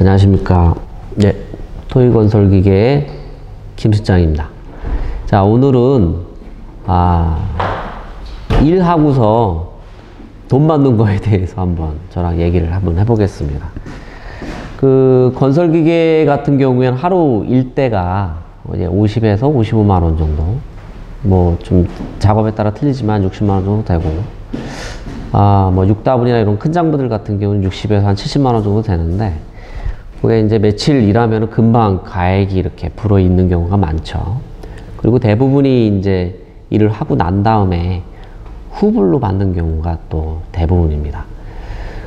안녕하십니까. 네, 토이건설기계의 김 실장입니다. 자, 오늘은 일하고서 돈 받는 거에 대해서 한번 저랑 얘기를 한번 해보겠습니다. 그 건설기계 같은 경우에는 하루 일대가 이제 50에서 55만 원 정도, 뭐 좀 작업에 따라 틀리지만 60만 원 정도 되고, 뭐 6다분이나 이런 큰 장부들 같은 경우는 60에서 한 70만 원 정도 되는데, 그게 이제 며칠 일하면 금방 가액이 이렇게 불어 있는 경우가 많죠. 그리고 대부분이 이제 일을 하고 난 다음에 후불로 받는 경우가 또 대부분입니다.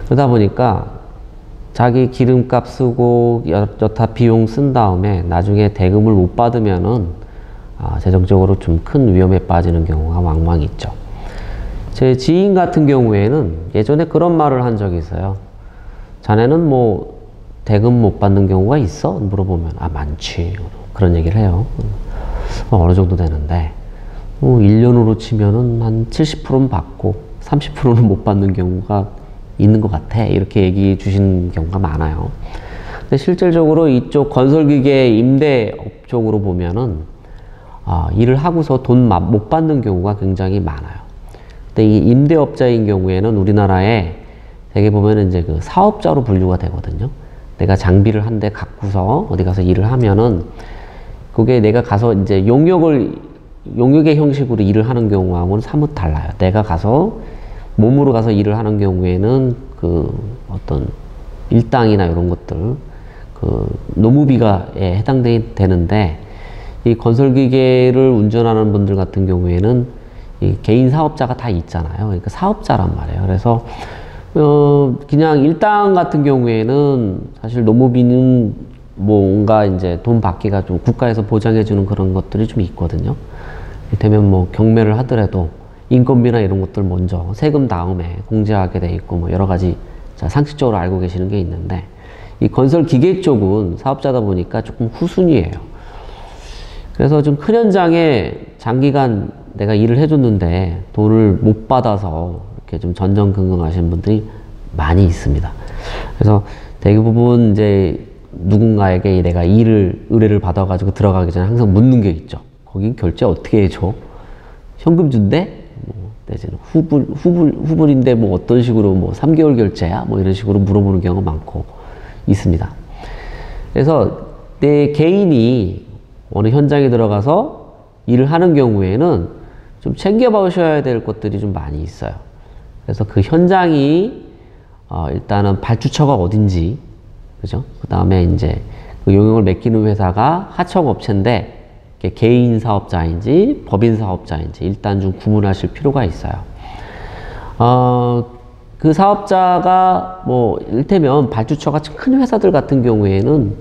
그러다 보니까 자기 기름값 쓰고 여타 비용 쓴 다음에 나중에 대금을 못 받으면은 재정적으로 좀 큰 위험에 빠지는 경우가 왕왕 있죠. 제 지인 같은 경우에는 예전에 그런 말을 한 적이 있어요. 자네는 뭐 대금 못 받는 경우가 있어? 물어보면 많지. 그런 얘기를 해요. 어느 정도 되는데 1년으로 치면은 한 70%는 받고 30%는 못 받는 경우가 있는 것 같아. 이렇게 얘기해 주신 경우가 많아요. 근데 실질적으로 이쪽 건설기계 임대업 쪽으로 보면은 일을 하고서 돈 못 받는 경우가 굉장히 많아요. 근데 이 임대업자인 경우에는 우리나라에 되게 보면은 이제 그 사업자로 분류가 되거든요. 내가 장비를 한 대 갖고서 어디 가서 일을 하면은 그게 내가 가서 이제 용역의 형식으로 일을 하는 경우하고는 사뭇 달라요. 내가 가서 몸으로 가서 일을 하는 경우에는 그 어떤 일당이나 이런 것들 그 노무비가 해당되는데, 이 건설기계를 운전하는 분들 같은 경우에는 이 개인 사업자가 다 있잖아요. 그러니까 사업자란 말이에요. 그래서 그냥 일당 같은 경우에는 사실 노무비는 뭔가 이제 돈 받기가 좀 국가에서 보장해주는 그런 것들이 좀 있거든요. 되면 뭐 경매를 하더라도 인건비나 이런 것들 먼저 세금 다음에 공제하게 돼 있고 뭐 여러 가지 상식적으로 알고 계시는 게 있는데, 이 건설 기계 쪽은 사업자다 보니까 조금 후순위예요. 그래서 좀 큰 현장에 장기간 내가 일을 해줬는데 돈을 못 받아서 이렇게 좀 전전긍긍 하시는 분들이 많이 있습니다. 그래서 대부분 이제 누군가에게 내가 의뢰를 받아가지고 들어가기 전에 항상 묻는 게 있죠. 거기 결제 어떻게 해줘? 현금 준대? 뭐, 내지는 후불인데 뭐 어떤 식으로 뭐 3개월 결제야? 뭐 이런 식으로 물어보는 경우가 많고 있습니다. 그래서 내 개인이 어느 현장에 들어가서 일을 하는 경우에는 좀 챙겨보셔야 될 것들이 좀 많이 있어요. 그래서 그 현장이 일단은 발주처가 어딘지, 그죠? 그 다음에 이제 그 용역을 맡기는 회사가 하청업체인데 개인 사업자인지 법인 사업자인지 일단 좀 구분하실 필요가 있어요. 그 사업자가 뭐 이를테면 발주처가 큰 회사들 같은 경우에는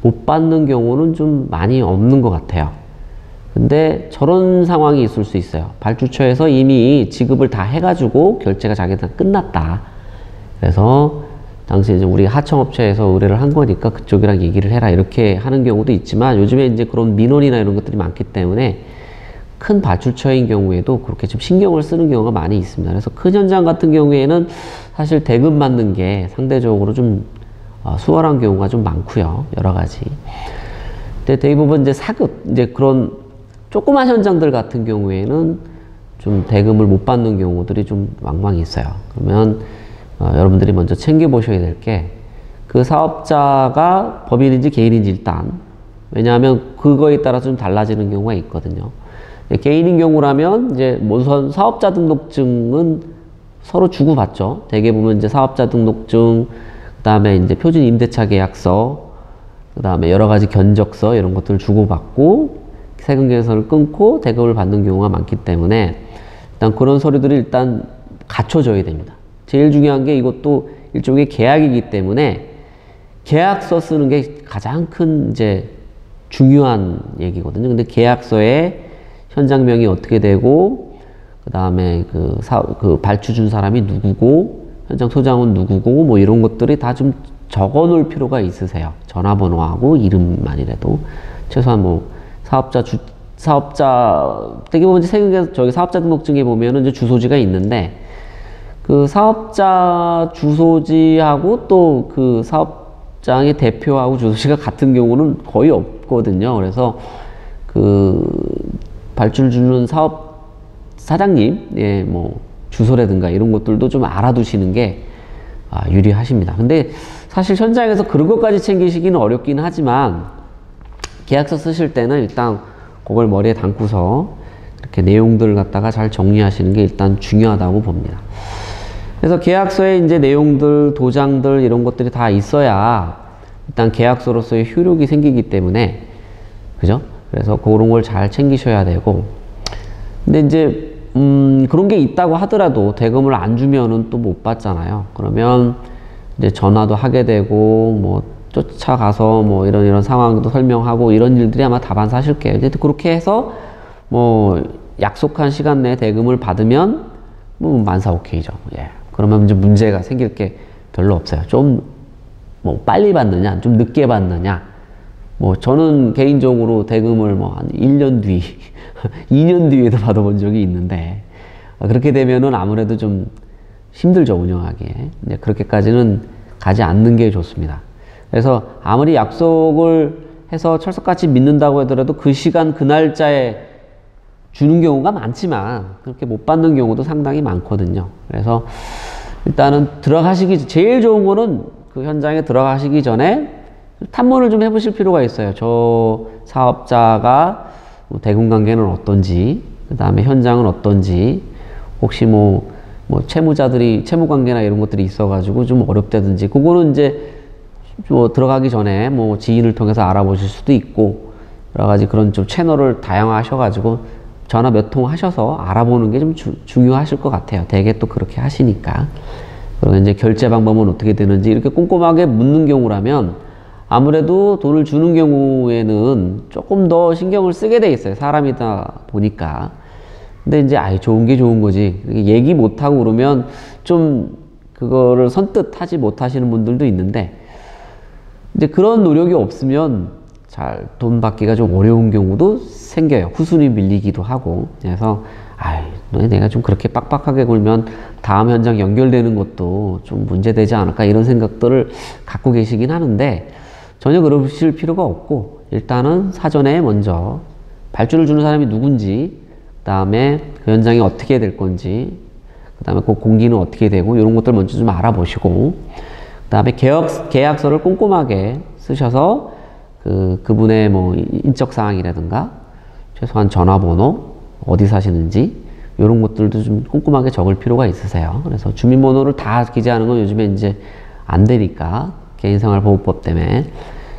못 받는 경우는 좀 많이 없는 것 같아요. 근데 저런 상황이 있을 수 있어요. 발주처에서 이미 지급을 다 해가지고 결제가 자기한테 끝났다. 그래서 당시 이제 우리 하청업체에서 의뢰를 한 거니까 그쪽이랑 얘기를 해라 이렇게 하는 경우도 있지만, 요즘에 이제 그런 민원이나 이런 것들이 많기 때문에 큰 발주처인 경우에도 그렇게 좀 신경을 쓰는 경우가 많이 있습니다. 그래서 큰 현장 같은 경우에는 사실 대금 받는 게 상대적으로 좀 수월한 경우가 좀 많고요. 여러 가지. 근데 대부분 이제 이제 그런 조그만 현장들 같은 경우에는 좀 대금을 못 받는 경우들이 좀 왕왕 있어요. 그러면 여러분들이 먼저 챙겨보셔야 될 게, 그 사업자가 법인인지 개인인지 일단, 왜냐하면 그거에 따라서 좀 달라지는 경우가 있거든요. 개인인 경우라면 이제 우선 사업자 등록증은 서로 주고받죠. 대개 보면 이제 사업자 등록증, 그 다음에 이제 표준 임대차 계약서, 그 다음에 여러 가지 견적서 이런 것들을 주고받고 세금 계산을 끊고 대금을 받는 경우가 많기 때문에 일단 그런 서류들이 일단 갖춰져야 됩니다. 제일 중요한 게 이것도 일종의 계약이기 때문에 계약서 쓰는 게 가장 큰 이제 중요한 얘기거든요. 근데 계약서에 현장명이 어떻게 되고, 그 다음에 그 발주 준 사람이 누구고, 현장 소장은 누구고, 뭐 이런 것들이 다 좀 적어 놓을 필요가 있으세요. 전화번호하고 이름만이라도. 최소한 뭐 사업자 되게 보면 세금계에서 저기 사업자 등록증에 보면은 이제 주소지가 있는데, 그 사업자 주소지하고 또 그 사업 사업장의 대표하고 주소지가 같은 경우는 거의 없거든요. 그래서 그 발주를 주는 사업 사장님, 뭐 주소라든가 이런 것들도 좀 알아두시는 게 유리하십니다. 근데 사실 현장에서 그런 것까지 챙기시기는 어렵긴 하지만 계약서 쓰실 때는 일단 그걸 머리에 담고서 이렇게 내용들을 갖다가 잘 정리하시는 게 일단 중요하다고 봅니다. 그래서 계약서에 이제 내용들, 도장들 이런 것들이 다 있어야 일단 계약서로서의 효력이 생기기 때문에, 그죠? 그래서 그런 걸 잘 챙기셔야 되고, 근데 이제 그런 게 있다고 하더라도 대금을 안 주면은 또 못 받잖아요. 그러면 이제 전화도 하게 되고 뭐 쫓아가서 뭐 이런 상황도 설명하고 이런 일들이 아마 다반사하실 거예요. 이제 그렇게 해서 뭐 약속한 시간 내에 대금을 받으면 뭐 만사오케이죠. 예. 그러면 이제 문제가 생길 게 별로 없어요. 좀 뭐 빨리 받느냐, 좀 늦게 받느냐. 뭐 저는 개인적으로 대금을 뭐 한 1년 뒤, 2년 뒤에도 받아본 적이 있는데, 그렇게 되면은 아무래도 좀 힘들죠, 운영하기에. 이제 그렇게까지는 가지 않는 게 좋습니다. 그래서 아무리 약속을 해서 철석같이 믿는다고 하더라도 그 시간, 그 날짜에 주는 경우가 많지만 그렇게 못 받는 경우도 상당히 많거든요. 그래서 일단은 제일 좋은 거는 그 현장에 들어가시기 전에 탐문을 좀 해보실 필요가 있어요. 저 사업자가 뭐 대금 관계는 어떤지, 그 다음에 현장은 어떤지, 혹시 뭐 채무 관계나 이런 것들이 있어가지고 좀 어렵다든지, 그거는 이제 뭐 들어가기 전에 뭐 지인을 통해서 알아보실 수도 있고, 여러 가지 그런 좀 채널을 다양화하셔가지고 전화 몇 통 하셔서 알아보는 게 좀 중요하실 것 같아요. 대개 또 그렇게 하시니까. 그리고 이제 결제 방법은 어떻게 되는지 이렇게 꼼꼼하게 묻는 경우라면 아무래도 돈을 주는 경우에는 조금 더 신경을 쓰게 돼 있어요. 사람이다 보니까. 근데 이제 좋은 게 좋은 거지. 얘기 못하고 그러면 좀 그거를 선뜻 하지 못하시는 분들도 있는데, 이제 그런 노력이 없으면 잘 돈 받기가 좀 어려운 경우도 생겨요. 후순위 밀리기도 하고. 그래서 내가 좀 그렇게 빡빡하게 굴면 다음 현장 연결되는 것도 좀 문제되지 않을까 이런 생각들을 갖고 계시긴 하는데, 전혀 그러실 필요가 없고, 일단은 사전에 먼저 발주를 주는 사람이 누군지, 그 다음에 그 현장이 어떻게 될 건지, 그 다음에 그 공기는 어떻게 되고 이런 것들 먼저 좀 알아보시고, 그 다음에 계약서를 꼼꼼하게 쓰셔서 그분의 뭐 인적사항이라든가 최소한 전화번호, 어디 사시는지 이런 것들도 좀 꼼꼼하게 적을 필요가 있으세요. 그래서 주민번호를 다 기재하는 건 요즘에 이제 안 되니까, 개인생활보호법 때문에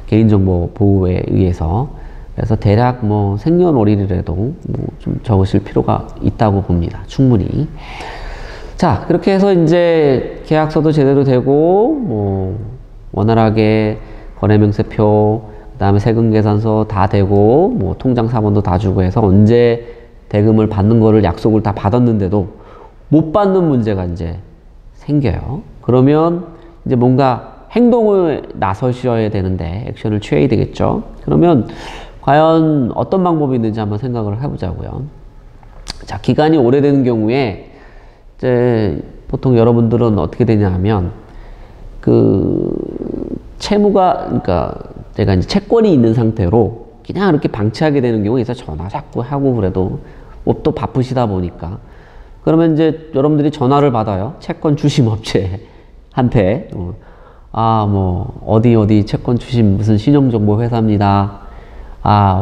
개인정보 보호에 의해서. 그래서 대략 뭐 생년월일이라도 뭐 좀 적으실 필요가 있다고 봅니다. 충분히. 자, 그렇게 해서 이제 계약서도 제대로 되고 뭐 원활하게 거래명세표, 그 다음에 세금계산서 다 되고 뭐 통장 사본도 다 주고 해서 언제 대금을 받는 거를 약속을 다 받았는데도 못 받는 문제가 이제 생겨요. 그러면 이제 뭔가 행동을 나서셔야 되는데 액션을 취해야 되겠죠. 그러면 과연 어떤 방법이 있는지 한번 생각을 해보자고요. 자, 기간이 오래되는 경우에 이제 보통 여러분들은 어떻게 되냐 하면 그러니까 제가 이제 채권이 있는 상태로 그냥 이렇게 방치하게 되는 경우에 있어서 전화 자꾸 하고 그래도 뭐 또 바쁘시다 보니까, 그러면 이제 여러분들이 전화를 받아요. 채권 추심 업체한테. 뭐 어디 채권 추심 무슨 신용정보 회사입니다.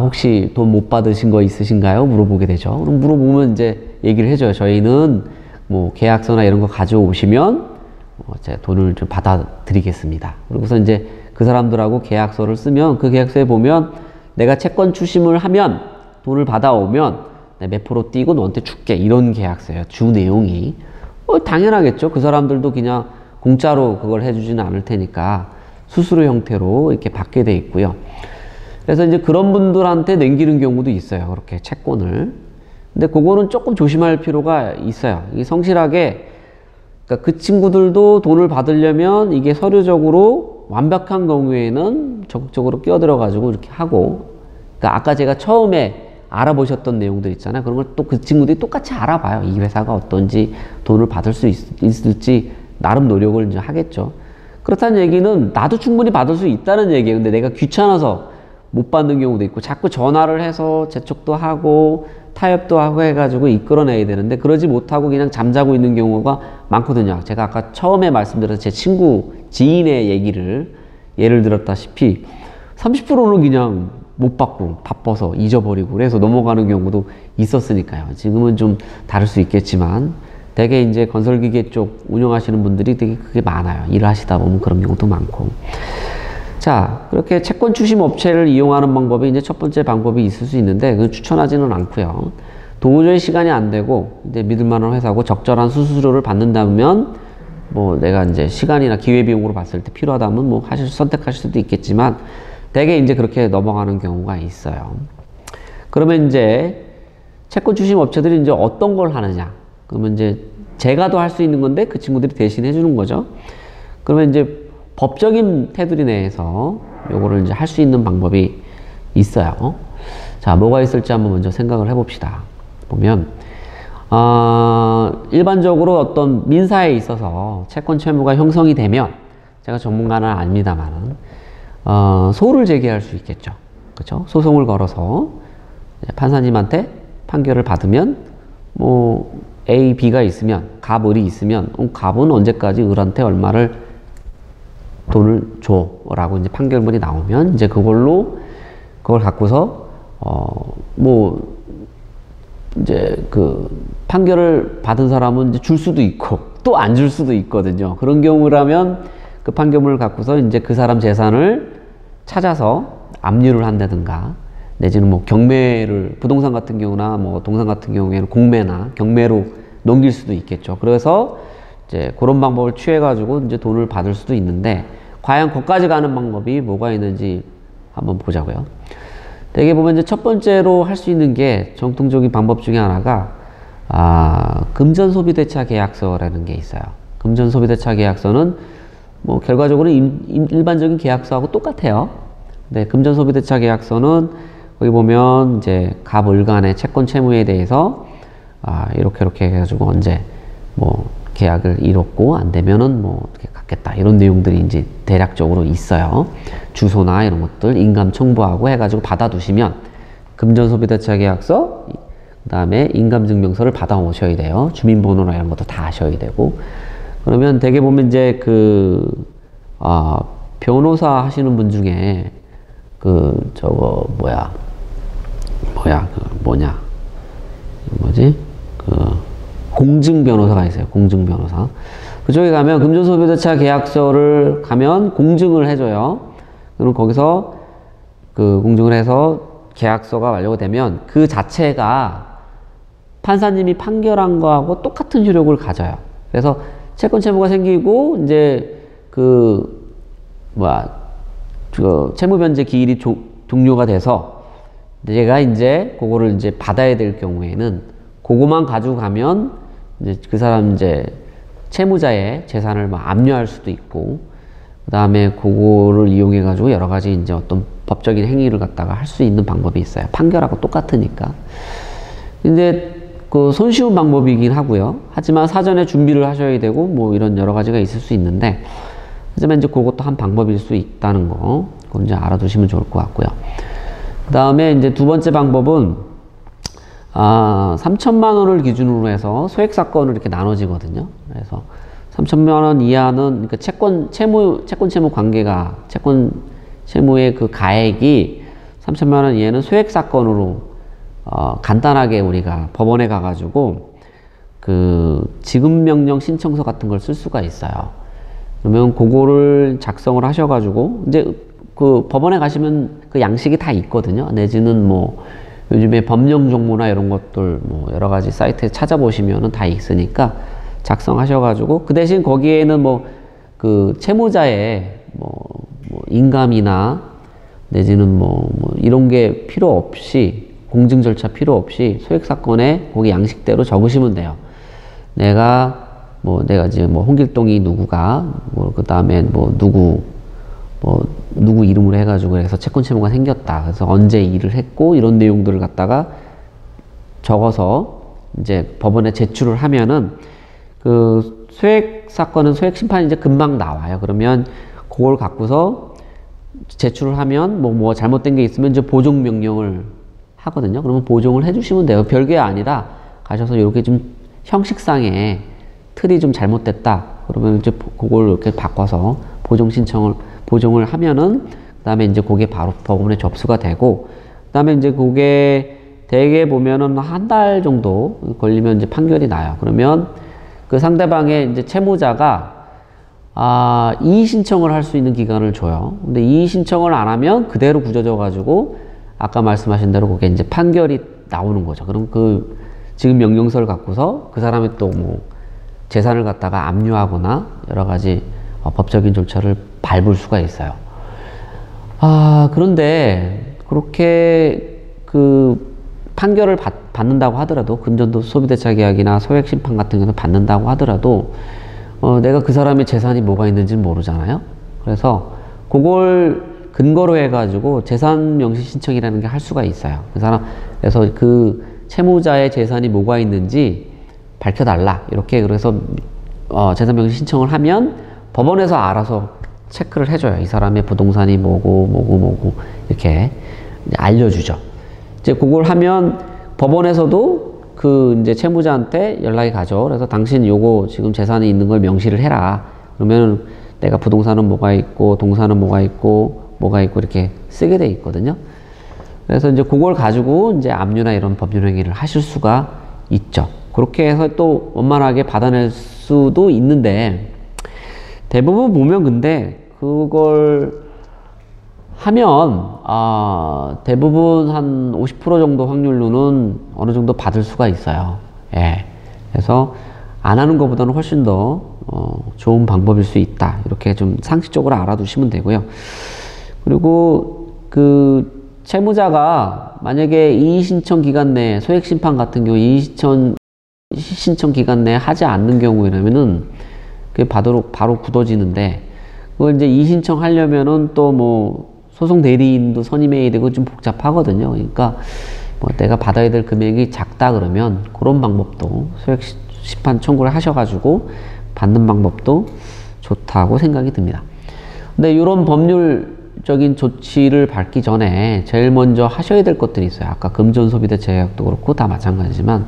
혹시 돈 못 받으신 거 있으신가요? 물어보게 되죠. 그럼 물어보면 이제 얘기를 해줘요. 저희는 뭐 계약서나 이런 거 가져오시면 제 돈을 좀 받아드리겠습니다. 그리고서 이제 그 사람들하고 계약서를 쓰면 그 계약서에 보면 내가 채권 추심을 하면 돈을 받아오면 몇 프로 띄고 너한테 줄게, 이런 계약서예요. 주 내용이. 당연하겠죠. 그 사람들도 그냥 공짜로 그걸 해주지는 않을 테니까 수수료 형태로 이렇게 받게 돼 있고요. 그래서 이제 그런 분들한테 넘기는 경우도 있어요. 그렇게 채권을. 근데 그거는 조금 조심할 필요가 있어요. 이게 성실하게, 그러니까 그 친구들도 돈을 받으려면 이게 서류적으로 완벽한 경우에는 적극적으로 끼어들어 가지고 이렇게 하고, 그러니까 아까 제가 처음에 알아보셨던 내용들 있잖아요. 그런 걸 또 그 친구들이 똑같이 알아봐요. 이 회사가 어떤지, 돈을 받을 수 있을지 나름 노력을 이제 하겠죠. 그렇다는 얘기는 나도 충분히 받을 수 있다는 얘기예요. 근데 내가 귀찮아서 못 받는 경우도 있고 자꾸 전화를 해서 재촉도 하고 타협도 하고 해가지고 이끌어내야 되는데 그러지 못하고 그냥 잠자고 있는 경우가 많거든요. 제가 아까 처음에 말씀드린 제 친구 지인의 얘기를 예를 들었다시피 30%는 그냥 못 받고 바빠서 잊어버리고 그래서 넘어가는 경우도 있었으니까요. 지금은 좀 다를 수 있겠지만 되게 이제 건설기계 쪽 운영하시는 분들이 되게 그게 많아요. 일을 하시다 보면 그런 경우도 많고. 자, 그렇게 채권 추심 업체를 이용하는 방법이 이제 첫 번째 방법이 있을 수 있는데 그건 추천하지는 않고요. 도저히 시간이 안 되고 이제 믿을 만한 회사고 적절한 수수료를 받는다면 뭐 내가 이제 시간이나 기회비용으로 봤을 때 필요하다면 뭐 선택하실 수도 있겠지만 대개 이제 그렇게 넘어가는 경우가 있어요. 그러면 이제 채권 추심 업체들이 이제 어떤 걸 하느냐? 그러면 이제 제가 더 할 수 있는 건데 그 친구들이 대신 해주는 거죠. 그러면 이제 법적인 테두리 내에서 요거를 이제 할 수 있는 방법이 있어요. 자, 뭐가 있을지 한번 먼저 생각을 해봅시다. 보면 일반적으로 어떤 민사에 있어서 채권 채무가 형성이 되면 제가 전문가는 아닙니다만 소를 제기할 수 있겠죠. 그렇죠? 소송을 걸어서 판사님한테 판결을 받으면 뭐 A, B가 있으면 갑, 을이 있으면 갑은 언제까지 을한테 얼마를 돈을 줘 라고 이제 판결문이 나오면 이제 그걸 갖고서 뭐 이제 그 판결을 받은 사람은 이제 줄 수도 있고 또 안 줄 수도 있거든요. 그런 경우라면 그 판결문을 갖고서 이제 그 사람 재산을 찾아서 압류를 한다든가 내지는 뭐 경매를 부동산 같은 경우나 뭐 동산 같은 경우에는 공매나 경매로 넘길 수도 있겠죠. 그래서 이제 그런 방법을 취해 가지고 이제 돈을 받을 수도 있는데 과연 거기까지 가는 방법이 뭐가 있는지 한번 보자고요. 대개 보면 이제 첫 번째로 할 수 있는 게 정통적인 방법 중에 하나가 금전소비대차 계약서라는 게 있어요. 금전소비대차 계약서는 뭐 결과적으로 일반적인 계약서하고 똑같아요. 근데 금전소비대차 계약서는 거기 보면 이제 갑, 을 간의 채권 채무에 대해서 이렇게 해가지고 언제 뭐 계약을 이뤘고 안 되면은 뭐 어떻게 갖겠다 이런 내용들이 이제 대략적으로 있어요. 주소나 이런 것들 인감 첨부하고 해가지고 받아두시면 금전소비대차 계약서 그 다음에 인감증명서를 받아 오셔야 돼요. 주민번호나 이런 것도 다 하셔야 되고 그러면 대개 보면 이제 변호사 하시는 분 중에 공증 변호사가 있어요. 공증 변호사. 그쪽에 가면 금전소비대차 계약서를 가면 공증을 해줘요. 그럼 거기서 그 공증을 해서 계약서가 완료가 되면 그 자체가 판사님이 판결한 거하고 똑같은 효력을 가져요. 그래서 채권 채무가 생기고 이제 채무 변제 기일이 종료가 돼서 내가 이제 그거를 이제 받아야 될 경우에는 그거만 가지고 가면 이제 그 사람 이제 채무자의 재산을 막 압류할 수도 있고 그 다음에 그거를 이용해 가지고 여러 가지 이제 어떤 법적인 행위를 갖다가 할 수 있는 방법이 있어요. 판결하고 똑같으니까. 근데 그 손쉬운 방법이긴 하고요. 하지만 사전에 준비를 하셔야 되고 뭐 이런 여러 가지가 있을 수 있는데 하지만 이제 그것도 한 방법일 수 있다는 거 그건 이제 알아두시면 좋을 것 같고요. 그 다음에 이제 두 번째 방법은 3천만 원을 기준으로 해서 소액 사건을 이렇게 나눠지거든요. 그래서 3천만 원 이하는 그러니까 채권 채무 관계가 채권 채무의 그 가액이 3천만 원 이하는 소액 사건으로 간단하게 우리가 법원에 가가지고 그 지급 명령 신청서 같은 걸 쓸 수가 있어요. 그러면 그거를 작성을 하셔가지고 이제 그 법원에 가시면 그 양식이 다 있거든요. 내지는 뭐 요즘에 법령 정보나 이런 것들 뭐 여러 가지 사이트에 찾아보시면은 다 있으니까 작성하셔가지고 그 대신 거기에는 뭐 그 채무자의 뭐 인감이나 내지는 뭐 이런 게 필요 없이 공증 절차 필요 없이 소액 사건에 거기 양식대로 적으시면 돼요. 내가 이제 뭐 홍길동이 누구가 뭐 그 다음에 뭐 누구 이름으로 해가지고 해서 채권 채무가 생겼다. 그래서 언제 일을 했고 이런 내용들을 갖다가 적어서 이제 법원에 제출을 하면은 그 소액 사건은 소액 심판이 이제 금방 나와요. 그러면 그걸 갖고서 제출을 하면 뭐 잘못된 게 있으면 이제 보정 명령을 하거든요. 그러면 보정을 해주시면 돼요. 별게 아니라 가셔서 이렇게 좀 형식상의 틀이 좀 잘못됐다. 그러면 이제 그걸 이렇게 바꿔서 보정을 하면은 그다음에 이제 그게 바로 법원에 접수가 되고, 그다음에 이제 그게 대개 보면은 한 달 정도 걸리면 이제 판결이 나요. 그러면 그 상대방의 이제 채무자가 이의 신청을 할 수 있는 기간을 줘요. 근데 이의 신청을 안 하면 그대로 굳어져 가지고 아까 말씀하신 대로 그게 이제 판결이 나오는 거죠. 그럼 그 지금 명령서를 갖고서 그 사람이 또 뭐 재산을 갖다가 압류하거나 여러 가지 법적인 절차를 밟을 수가 있어요. 그런데 그렇게 그 판결을 받는다고 하더라도, 금전도 소비대차 계약이나 소액 심판 같은 경우는 받는다고 하더라도 내가 그 사람의 재산이 뭐가 있는지는 모르잖아요. 그래서 그걸 근거로 해가지고 재산 명시 신청이라는 게 할 수가 있어요. 그래서 그 채무자의 재산이 뭐가 있는지 밝혀달라. 이렇게 그래서 재산 명시 신청을 하면 법원에서 알아서 체크를 해줘요. 이 사람의 부동산이 뭐고 이렇게 알려주죠. 이제 그걸 하면 법원에서도 그 이제 채무자한테 연락이 가죠. 그래서 당신 요거 지금 재산이 있는 걸 명시를 해라. 그러면 내가 부동산은 뭐가 있고 동산은 뭐가 있고 이렇게 쓰게 돼 있거든요. 그래서 이제 그걸 가지고 이제 압류나 이런 법률 행위를 하실 수가 있죠. 그렇게 해서 또 원만하게 받아낼 수도 있는데, 대부분 보면 근데 그걸 하면 대부분 한 50% 정도 확률로는 어느 정도 받을 수가 있어요. 예. 그래서 안 하는 것보다는 훨씬 더 좋은 방법일 수 있다. 이렇게 좀 상식적으로 알아두시면 되고요. 그리고 그 채무자가 만약에 이의 신청 기간 내에, 소액 심판 같은 경우 이의 신청 기간 내에 하지 않는 경우라면은 그게 바로 굳어지는데, 그걸 이제 이의 신청하려면은 또 뭐 소송 대리인도 선임해야 되고 좀 복잡하거든요. 그러니까 뭐 내가 받아야 될 금액이 작다 그러면 그런 방법도 소액 심판 청구를 하셔가지고 받는 방법도 좋다고 생각이 듭니다. 근데 이런 법률적인 조치를 밟기 전에 제일 먼저 하셔야 될 것들이 있어요. 아까 금전소비대차 계약도 그렇고 다 마찬가지지만,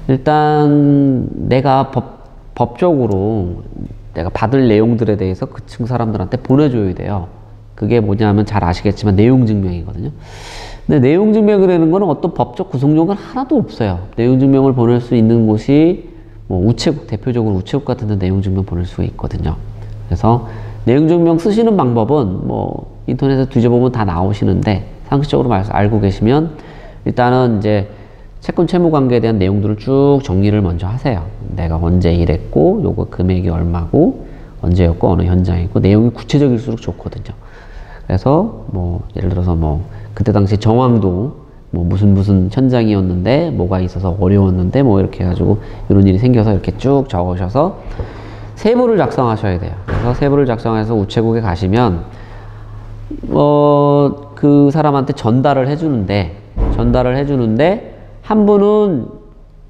일단 내가 법적으로 내가 받을 내용들에 대해서 그 층 사람들한테 보내줘야 돼요. 그게 뭐냐면 잘 아시겠지만 내용증명이거든요. 근데 내용증명이라는 거는 어떤 법적 구속력은 하나도 없어요. 내용증명을 보낼 수 있는 곳이 뭐 우체국, 대표적으로 우체국 같은 데 내용증명 보낼 수가 있거든요. 그래서 내용증명 쓰시는 방법은 뭐 인터넷에 뒤져보면 다 나오시는데, 상식적으로 알고 계시면 일단은 이제 채권 채무 관계에 대한 내용들을 쭉 정리를 먼저 하세요. 내가 언제 일했고, 요거 금액이 얼마고, 언제였고, 어느 현장이고, 내용이 구체적일수록 좋거든요. 그래서 뭐 예를 들어서 뭐 그때 당시 정황도 뭐 무슨 현장이었는데 뭐가 있어서 어려웠는데 뭐 이렇게 해가지고 이런 일이 생겨서 이렇게 쭉 적으셔서 세부를 작성하셔야 돼요. 그래서 세부를 작성해서 우체국에 가시면 그 사람한테 전달을 해주는데 한 분은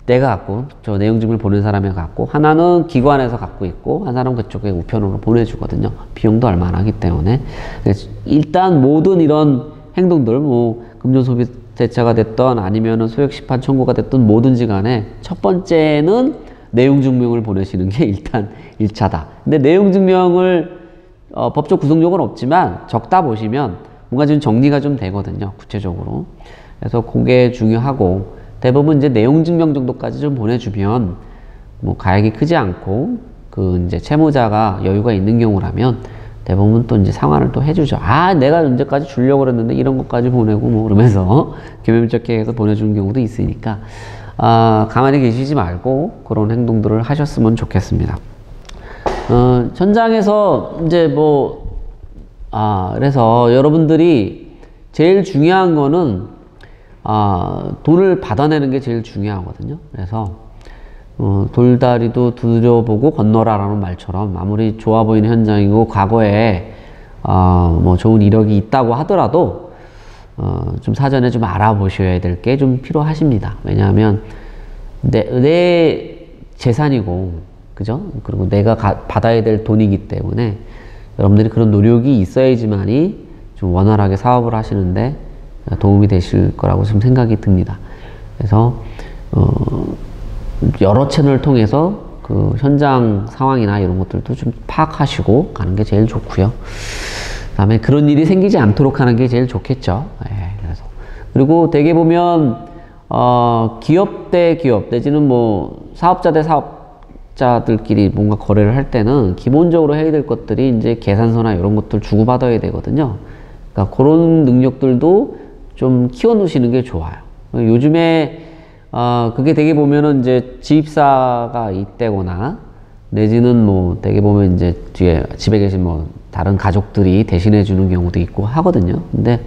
내가 갖고, 저 내용증을 보낸 사람이 갖고, 하나는 기관에서 갖고 있고, 한 사람은 그쪽에 우편으로 보내주거든요. 비용도 얼마 안 하기 때문에. 일단 모든 이런 행동들, 뭐 금전소비대차가 됐던 아니면은 소액심판 청구가 됐던 뭐든지 간에 첫 번째는 내용증명을 보내시는 게 일단 1차다. 근데 내용증명을 법적 구속력은 없지만 적다 보시면 뭔가 좀 정리가 좀 되거든요. 구체적으로. 그래서 그게 중요하고, 대부분 이제 내용증명 정도까지 좀 보내주면 뭐 가액이 크지 않고 그 이제 채무자가 여유가 있는 경우라면 대부분 또 이제 상환을 또 해주죠. 내가 언제까지 주려고 그랬는데 이런 것까지 보내고 뭐 그러면서 겸임쩍게 해서 보내주는 경우도 있으니까 가만히 계시지 말고 그런 행동들을 하셨으면 좋겠습니다. 현장에서 이제 그래서 여러분들이 제일 중요한 거는 돈을 받아내는 게 제일 중요하거든요. 그래서 돌다리도 두드려보고 건너라라는 말처럼 아무리 좋아 보이는 현장이고 과거에 뭐 좋은 이력이 있다고 하더라도 좀 사전에 좀 알아보셔야 될 게 좀 필요하십니다. 왜냐하면 내 재산이고 그죠? 그리고 내가 받아야 될 돈이기 때문에 여러분들이 그런 노력이 있어야지만이 좀 원활하게 사업을 하시는데 도움이 되실 거라고 좀 생각이 듭니다. 그래서 여러 채널을 통해서 그 현장 상황이나 이런 것들도 좀 파악하시고 가는 게 제일 좋고요. 그다음에 그런 일이 생기지 않도록 하는 게 제일 좋겠죠. 예, 그래서 그리고 대개 보면 기업 대 기업 내지는 뭐 사업자 대 사업자들끼리 뭔가 거래를 할 때는 기본적으로 해야 될 것들이 이제 계산서나 이런 것들 주고받아야 되거든요. 그러니까 그런 능력들도 좀 키워놓으시는 게 좋아요. 요즘에 그게 되게 보면은 이제 지입사가 있대거나 내지는 뭐 되게 보면 이제 뒤에 집에 계신 뭐 다른 가족들이 대신해 주는 경우도 있고 하거든요. 근데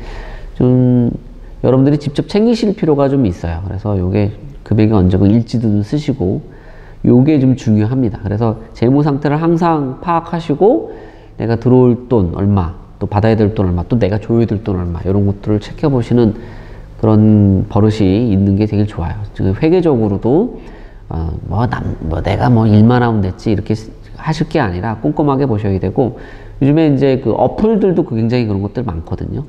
좀 여러분들이 직접 챙기실 필요가 좀 있어요. 그래서 요게 금액이 언제고 일지도 좀 쓰시고 요게 좀 중요합니다. 그래서 재무 상태를 항상 파악하시고 내가 들어올 돈 얼마, 또 받아야 될 돈 얼마, 또 내가 줘야 될 돈 얼마 이런 것들을 체크해 보시는 그런 버릇이 있는 게 되게 좋아요. 지금 회계적으로도 내가 뭐 일만 하면 됐지 이렇게 하실 게 아니라 꼼꼼하게 보셔야 되고 요즘에 이제 그 어플들도 굉장히 그런 것들 많거든요.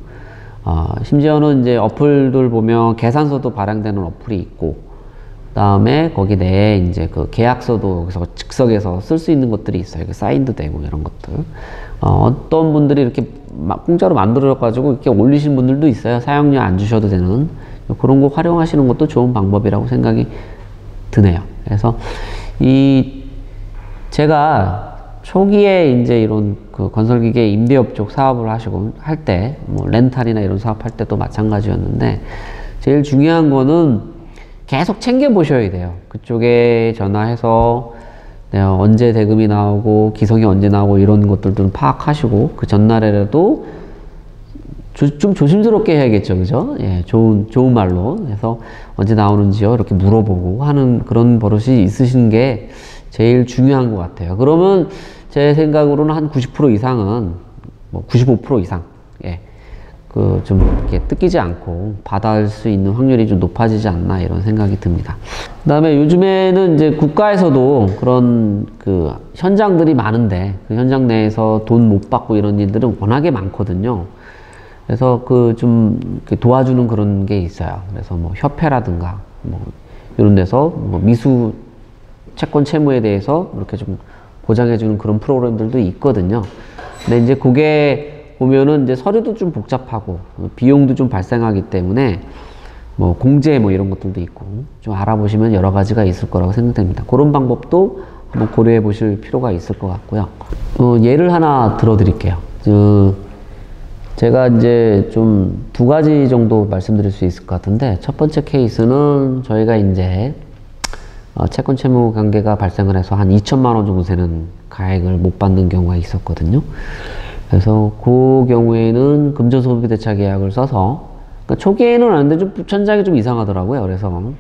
심지어는 이제 어플들 보면 계산서도 발행되는 어플이 있고 그다음에 거기 내에 이제 그 계약서도 여기서 즉석에서 쓸 수 있는 것들이 있어요. 사인도 되고 이런 것들. 어떤 분들이 이렇게 공짜로 만들어 가지고 이렇게 올리신 분들도 있어요. 사용료 안 주셔도 되는 그런 거 활용하시는 것도 좋은 방법이라고 생각이 드네요. 그래서 제가 초기에 이제 이런 그 건설기계 임대업 쪽 사업을 하시고 할 때 뭐 렌탈이나 이런 사업 할 때도 마찬가지였는데 제일 중요한 거는 계속 챙겨 보셔야 돼요. 그쪽에 전화해서 언제 대금이 나오고 기성이 언제 나오고 이런 것들도 파악하시고 그 전날에라도 좀 조심스럽게 해야겠죠. 그죠? 예, 좋은 말로. 그래서 언제 나오는지요? 이렇게 물어보고 하는 그런 버릇이 있으신 게 제일 중요한 것 같아요. 그러면 제 생각으로는 한 90% 이상은, 뭐 95% 이상, 예. 좀 이렇게 뜯기지 않고 받을 수 있는 확률이 좀 높아지지 않나 이런 생각이 듭니다. 그 다음에 요즘에는 이제 국가에서도 그런 그 현장들이 많은데 그 현장 내에서 돈 못 받고 이런 일들은 워낙에 많거든요. 그래서 좀 도와주는 그런 게 있어요. 그래서 뭐 협회라든가 뭐 이런 데서 뭐 미수 채권 채무에 대해서 이렇게 좀 보장해주는 그런 프로그램들도 있거든요. 근데 이제 그게 보면은 이제 서류도 좀 복잡하고 비용도 좀 발생하기 때문에 뭐 공제 뭐 이런 것들도 있고 좀 알아보시면 여러 가지가 있을 거라고 생각됩니다. 그런 방법도 한번 고려해 보실 필요가 있을 것 같고요. 예를 하나 들어 드릴게요. 제가 이제 좀 2가지 정도 말씀드릴 수 있을 것 같은데 첫 번째 케이스는 저희가 이제 채권 채무 관계가 발생을 해서 한 2천만 원 정도 되는 가액을 못 받는 경우가 있었거든요. 그래서 그 경우에는 금전소비대차 계약을 써서 그러니까 초기에는 아는데 좀 천장이 좀 이상하더라고요. 그래서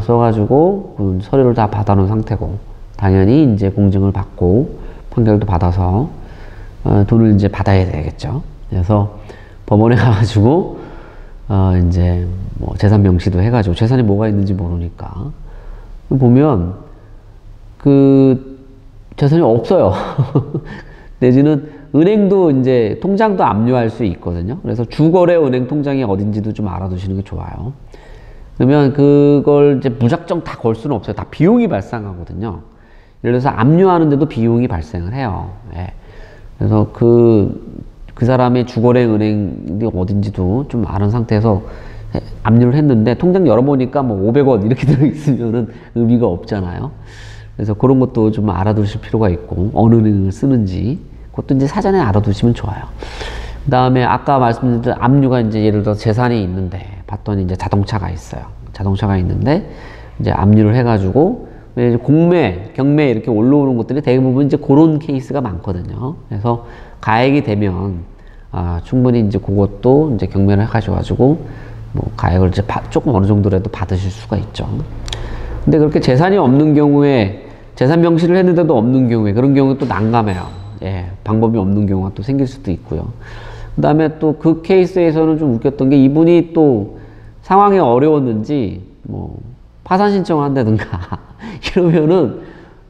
써가지고 그 서류를 다 받아놓은 상태고 당연히 이제 공증을 받고 판결도 받아서 돈을 이제 받아야 되겠죠. 그래서 법원에 가가지고 이제 뭐 재산 명시도 해가지고 재산이 뭐가 있는지 모르니까 보면 그 재산이 없어요. 내지는 은행도 이제 통장도 압류할 수 있거든요. 그래서 주거래 은행 통장이 어딘지도 좀 알아두시는 게 좋아요. 그러면 그걸 이제 무작정 다 걸 수는 없어요. 다 비용이 발생하거든요. 예를 들어서 압류하는데도 비용이 발생을 해요. 예. 그래서 그 사람의 주거래 은행이 어딘지도 좀 아는 상태에서 압류를 했는데 통장 열어보니까 뭐 500원 이렇게 들어있으면은 의미가 없잖아요. 그래서 그런 것도 좀 알아두실 필요가 있고 어느 은행을 쓰는지 그것도 이제 사전에 알아두시면 좋아요. 그 다음에 아까 말씀드린 압류가 이제 예를 들어 재산이 있는데 봤더니 이제 자동차가 있어요. 자동차가 있는데 이제 압류를 해가지고 공매, 경매 이렇게 올라오는 것들이 대부분 이제 그런 케이스가 많거든요. 그래서 가액이 되면 충분히 이제 그것도 이제 경매를 해가지고 뭐 가액을 이제 조금 어느 정도라도 받으실 수가 있죠. 근데 그렇게 재산이 없는 경우에 재산 명시를 했는데도 없는 경우에 그런 경우는 또 난감해요. 예, 방법이 없는 경우가 또 생길 수도 있고요. 그 다음에 또 그 케이스에서는 좀 웃겼던 게 이분이 또 상황이 어려웠는지 뭐 파산 신청을 한다든가 이러면은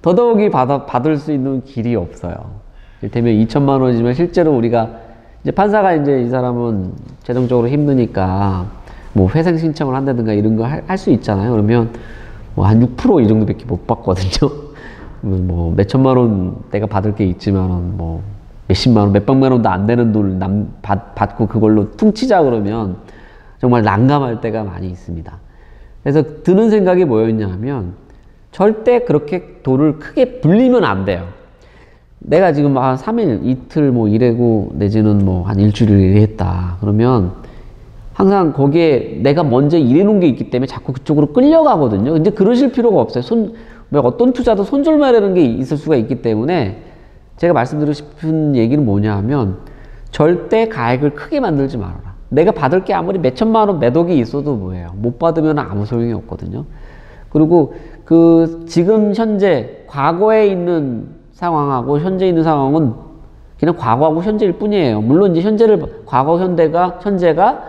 더더욱이 받을 수 있는 길이 없어요. 이를테면 2천만 원이지만 실제로 우리가 이제 판사가 이제 이 사람은 재정적으로 힘드니까 뭐 회생 신청을 한다든가 이런 거 할 수 있잖아요. 그러면 뭐 한 6% 이 정도밖에 못 받거든요. 뭐 몇천만 원 내가 받을 게 있지만 뭐 몇십만 원, 몇백만 원도 안 되는 돈을 받고 그걸로 퉁치자 그러면 정말 난감할 때가 많이 있습니다. 그래서 드는 생각이 뭐였냐 하면 절대 그렇게 돈을 크게 불리면 안 돼요. 내가 지금 한 3일, 이틀 뭐 일하고 내지는 뭐 한 일주일 일했다. 그러면 항상 거기에 내가 먼저 일해놓은 게 있기 때문에 자꾸 그쪽으로 끌려가거든요. 근데 그러실 필요가 없어요. 어떤 투자도 손절매라는 게 있을 수가 있기 때문에 제가 말씀드리고 싶은 얘기는 뭐냐 하면 절대 가액을 크게 만들지 말아라. 내가 받을 게 아무리 몇천만 원 매덕이 있어도 뭐예요. 못 받으면 아무 소용이 없거든요. 그리고 그 지금 현재 과거에 있는 상황하고 현재 있는 상황은 그냥 과거하고 현재일 뿐이에요. 물론 이제 과거 현재가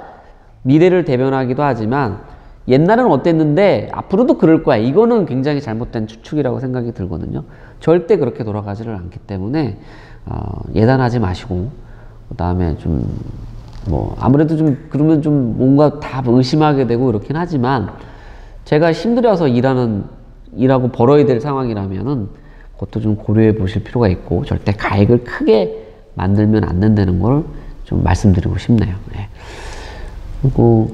미래를 대변하기도 하지만 옛날은 어땠는데 앞으로도 그럴 거야. 이거는 굉장히 잘못된 추측이라고 생각이 들거든요. 절대 그렇게 돌아가지를 않기 때문에 예단하지 마시고 그 다음에 좀 뭐 아무래도 좀 그러면 좀 뭔가 다 의심하게 되고 그렇긴 하지만 제가 힘들어서 일하고 벌어야 될 상황이라면은 그것도 좀 고려해 보실 필요가 있고 절대 가액을 크게 만들면 안 된다는 걸 좀 말씀드리고 싶네요. 네. 그리고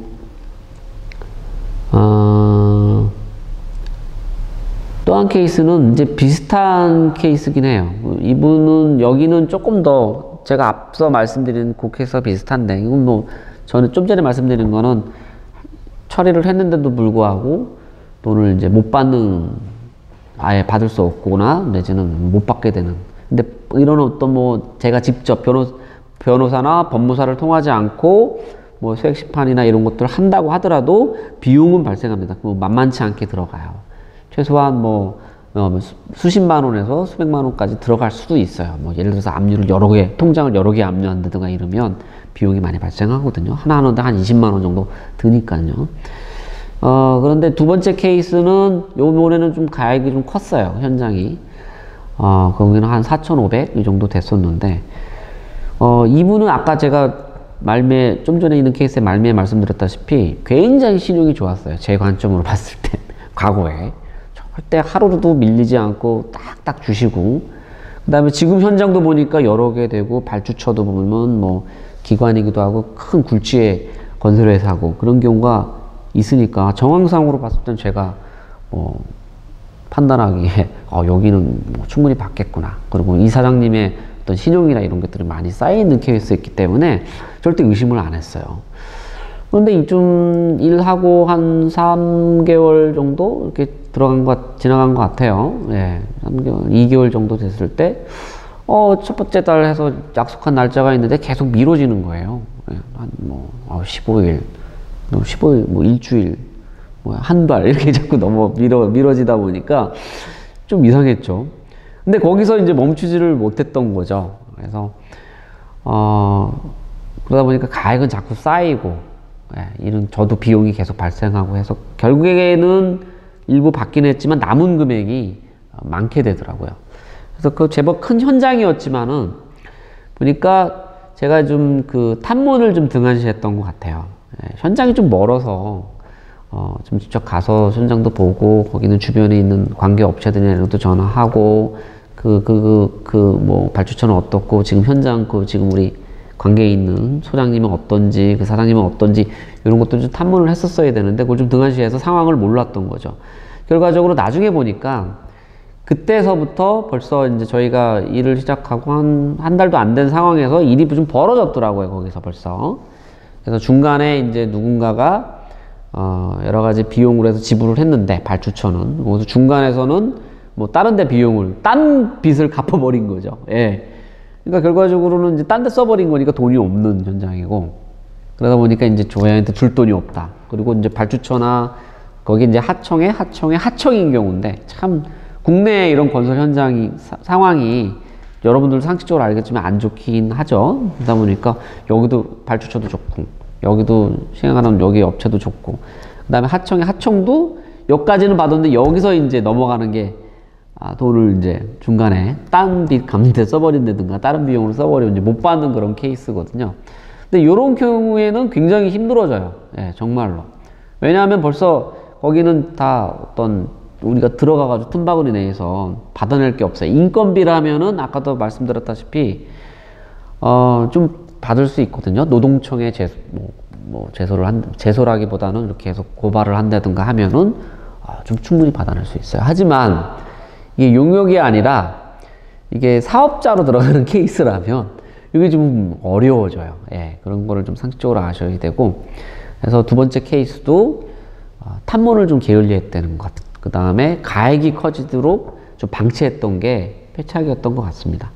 또 한 케이스는 이제 비슷한 케이스긴 해요. 이분은 여기는 조금 더 제가 앞서 말씀드린 그 케이스가 비슷한데 이건 뭐 저는 좀 전에 말씀드린 거는 처리를 했는데도 불구하고 돈을 이제 못 받는 아예 받을 수 없거나 내지는 못 받게 되는 근데 이런 어떤 뭐 제가 직접 변호사나 법무사를 통하지 않고 뭐 수액심판이나 이런 것들을 한다고 하더라도 비용은 발생합니다. 만만치 않게 들어가요. 최소한 뭐 수십만 원에서 수백만 원까지 들어갈 수도 있어요. 뭐 예를 들어서 통장을 여러 개 압류한다든가 이러면 비용이 많이 발생하거든요. 하나 하는데 한 20만 원 정도 드니까요. 그런데 두 번째 케이스는 요번에는 좀 가액이 좀 컸어요. 현장이. 거기는 한 4,500 이 정도 됐었는데 이분은 아까 제가 좀 전에 있는 케이스에 말미에 말씀드렸다시피 굉장히 신용이 좋았어요. 제 관점으로 봤을 때 과거에 절대 하루도 밀리지 않고 딱딱 주시고 그 다음에 지금 현장도 보니까 여러 개 되고 발주처도 보면 뭐 기관이기도 하고 큰 굴지의 건설회사고 그런 경우가 있으니까 정황상으로 봤을 땐 제가 뭐 판단하기에 여기는 뭐 충분히 받겠구나. 그리고 이 사장님의 어떤 신용이나 이런 것들이 많이 쌓여있는 케이스였기 때문에 절대 의심을 안 했어요. 그런데 좀 일하고 한 3개월 정도 이렇게 지나간 것 같아요. 예, 3개월, 2개월 정도 됐을 때, 첫 번째 달 해서 약속한 날짜가 있는데 계속 미뤄지는 거예요. 예, 한 15일, 뭐 일주일, 한 달, 이렇게 자꾸 미뤄지다 보니까 좀 이상했죠. 근데 거기서 이제 멈추지를 못했던 거죠. 그래서, 그러다 보니까 가액은 자꾸 쌓이고, 저도 비용이 계속 발생하고 해서 결국에는 일부 받긴 했지만 남은 금액이 많게 되더라고요. 그래서 그 제법 큰 현장이었지만은 보니까 제가 좀 그 탐문을 좀 등한시했던 것 같아요. 현장이 좀 멀어서 좀 직접 가서 현장도 보고 거기는 주변에 있는 관계 업체들이랑도 전화하고 뭐 발주처는 어떻고 지금 현장 지금 우리 관계에 있는 소장님은 어떤지 그 사장님은 어떤지 이런 것도 좀 탐문을 했었어야 되는데 그걸 좀 등한시해서 상황을 몰랐던 거죠. 결과적으로 나중에 보니까 그때서부터 벌써 이제 저희가 일을 시작하고 한 달도 안 된 상황에서 일이 좀 벌어졌더라고요. 거기서 벌써. 그래서 중간에 이제 누군가가 여러 가지 비용으로 해서 지불을 했는데 발주처는 그래서 중간에서는 뭐 다른 데 딴 빚을 갚아버린 거죠. 예. 그러니까 결과적으로는 이제 딴 데 써버린 거니까 돈이 없는 현장이고 그러다 보니까 이제 저희한테 줄 돈이 없다. 그리고 이제 발주처나 거기 이제 하청의 하청인 경우인데 참 국내 이런 건설 현장이 상황이 여러분들도 상식적으로 알겠지만 안 좋긴 하죠. 그러다 보니까 여기도 발주처도 좋고 여기도 시행하는 여기 업체도 좋고 그 다음에 하청도 여기까지는 받았는데 여기서 이제 넘어가는 게 돈을 이제 중간에 딴 빚 갚는 데 써버린다든가 다른 비용으로 써버리면 이제 못 받는 그런 케이스거든요. 근데 이런 경우에는 굉장히 힘들어져요. 예, 정말로. 왜냐하면 벌써 거기는 다 어떤 우리가 들어가가지고 틈바구니 내에서 받아낼 게 없어요. 인건비라면은 아까도 말씀드렸다시피 좀 받을 수 있거든요. 노동청에 제소라기보다는 이렇게 해서 고발을 한다든가 하면은 좀 충분히 받아낼 수 있어요. 하지만 이게 용역이 아니라 이게 사업자로 들어가는 케이스라면 이게 좀 어려워져요. 예, 그런 거를 좀 상식적으로 아셔야 되고, 그래서 두 번째 케이스도 탐문을 좀 게을리했다는 것, 그 다음에 가액이 커지도록 좀 방치했던 게 패착이었던 것 같습니다.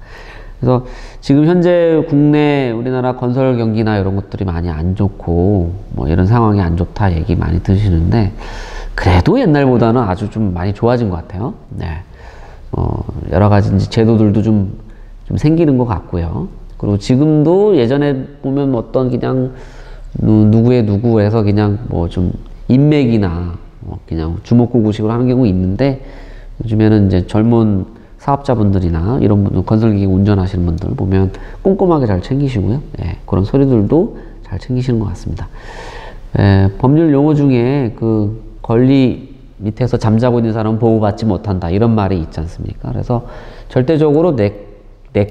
그래서 지금 현재 국내 우리나라 건설 경기나 이런 것들이 많이 안 좋고 뭐 이런 상황이 안 좋다 얘기 많이 들으시는데, 그래도 옛날보다는 아주 좀 많이 좋아진 것 같아요. 네. 여러 가지 이제 제도들도 좀 생기는 것 같고요. 그리고 지금도 예전에 보면 어떤 그냥 누구의 누구에서 그냥 뭐 좀 인맥이나 그냥 주먹구구식으로 하는 경우 있는데, 요즘에는 이제 젊은 사업자분들이나 이런 분들, 건설기계 운전하시는 분들 보면 꼼꼼하게 잘 챙기시고요. 예, 그런 소리들도 잘 챙기시는 것 같습니다. 법률 용어 중에 그 권리 밑에서 잠자고 있는 사람은 보호받지 못한다, 이런 말이 있지 않습니까? 그래서 절대적으로 내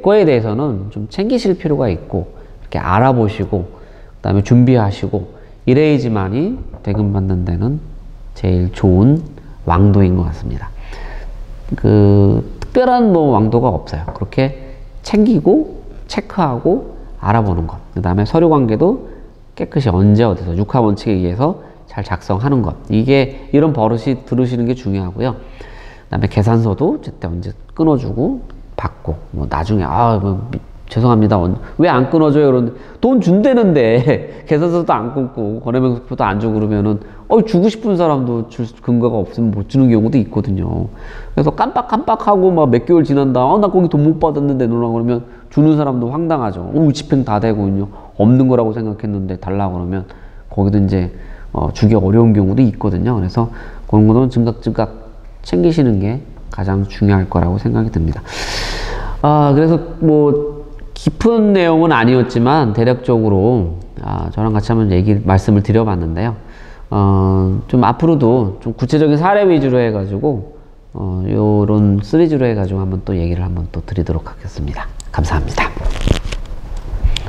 거에 대해서는 좀 챙기실 필요가 있고, 이렇게 알아보시고, 그 다음에 준비하시고, 이래야지만이 대금받는 데는 제일 좋은 왕도인 것 같습니다. 특별한 뭐 왕도가 없어요. 그렇게 챙기고, 체크하고, 알아보는 것. 그 다음에 서류 관계도 깨끗이 언제 어디서 육하 원칙에 의해서 잘 작성하는 것. 이런 버릇이 들으시는 게 중요하고요. 그 다음에 계산서도 제때 언제 끊어주고, 받고, 뭐 나중에, 죄송합니다. 왜 안 끊어줘요? 그러는데, 돈 준대는데, 계산서도 안 끊고, 거래명세표도 안 주고 그러면은, 주고 싶은 사람도 줄 근거가 없으면 못 주는 경우도 있거든요. 그래서 깜빡깜빡하고 막 몇 개월 지난다. 나 거기 돈 못 받았는데, 누나 그러면 주는 사람도 황당하죠. 집행 다 되고, 없는 거라고 생각했는데 달라고 그러면, 거기도 이제, 주기 어려운 경우도 있거든요. 그래서 그런 거는 즉각 챙기시는 게 가장 중요할 거라고 생각이 듭니다. 그래서 뭐 깊은 내용은 아니었지만 대략적으로 저랑 같이 한번 말씀을 드려봤는데요. 좀 앞으로도 좀 구체적인 사례 위주로 해가지고 요런 시리즈로 해가지고 한번 또 얘기를 한번 또 드리도록 하겠습니다. 감사합니다.